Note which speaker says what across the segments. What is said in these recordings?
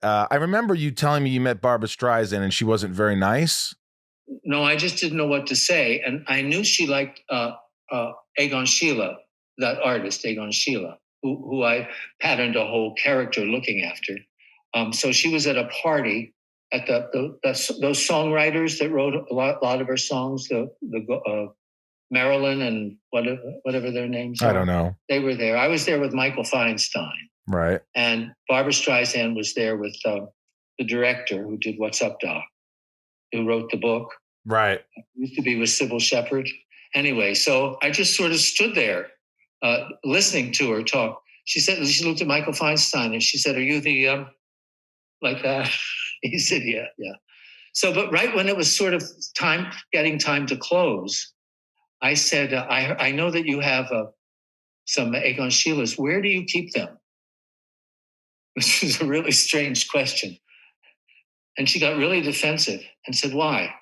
Speaker 1: I remember you telling me you met Barbara Streisand and she wasn't very nice.
Speaker 2: No, I just didn't know what to say. And I knew she liked Egon Schiele, that artist, Egon Schiele, who I patterned a whole character looking after. So she was at a party at those songwriters that wrote a lot of her songs, the Marilyn and whatever their names are.
Speaker 1: I don't know.
Speaker 2: They were there. I was there with Michael Feinstein.
Speaker 1: Right.
Speaker 2: And Barbara Streisand was there with the director who did What's Up, Doc, who wrote the book.
Speaker 1: Right.
Speaker 2: Used to be with Sybil Shepherd. Anyway, so I just sort of stood there listening to her talk. She looked at Michael Feinstein and she said, "Are you the, like that?" He said, yeah. So, but right when it was sort of getting time to close, I said, I know that you have some Egon Schieles. Where do you keep them? Which is a really question. And she got really defensive and said, "Why?"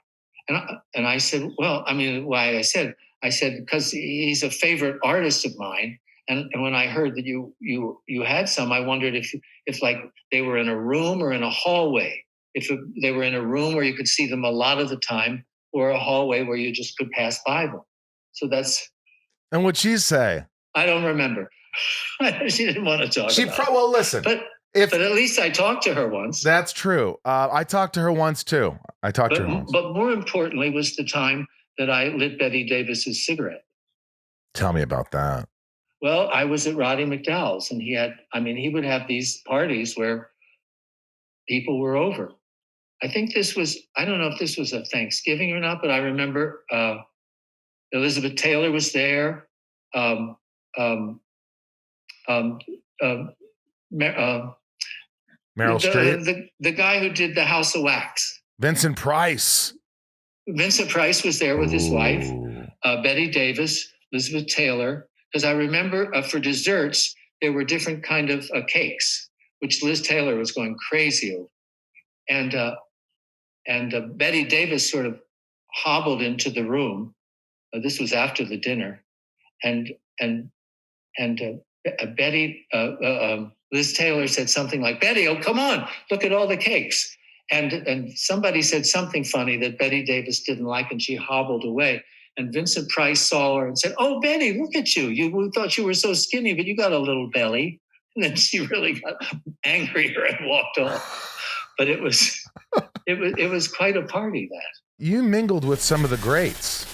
Speaker 2: And I said, "Well, I mean, why?" I said, because he's a favorite artist of mine. And when I heard that you had some, I wondered if like they were in a room or in a hallway. If they were in a room where you could see them a lot of the time, or a hallway where you just could pass by them. So that's.
Speaker 1: And what'd she say?
Speaker 2: I don't remember. She didn't want to talk.
Speaker 1: Well, listen.
Speaker 2: But at least I talked to her once.
Speaker 1: That's true. I talked to her once too.
Speaker 2: But more importantly was the time that I lit Betty Davis's cigarette.
Speaker 1: Tell me about that.
Speaker 2: Well, I was at Roddy McDowell's, and he would have these parties where people were over. I think I don't know if this was a Thanksgiving or not, but I remember Elizabeth Taylor was there. Meryl
Speaker 1: Streep?
Speaker 2: The guy who did The House of Wax.
Speaker 1: Vincent Price.
Speaker 2: Vincent Price was there with his wife, Betty Davis, Elizabeth Taylor. Because I remember for desserts, there were different kind of cakes, which Liz Taylor was going crazy over. And Betty Davis sort of hobbled into the room. This was after the dinner. And Liz Taylor said something like, "Betty, oh, come on, look at all the cakes." And somebody said something funny that Betty Davis didn't like, and she hobbled away. And Vincent Price saw her and said, "Oh, Betty, look at you. We thought you were so skinny, but you got a little belly." And then she really got angrier and walked off. But it was quite a party, that.
Speaker 1: You mingled with some of the greats.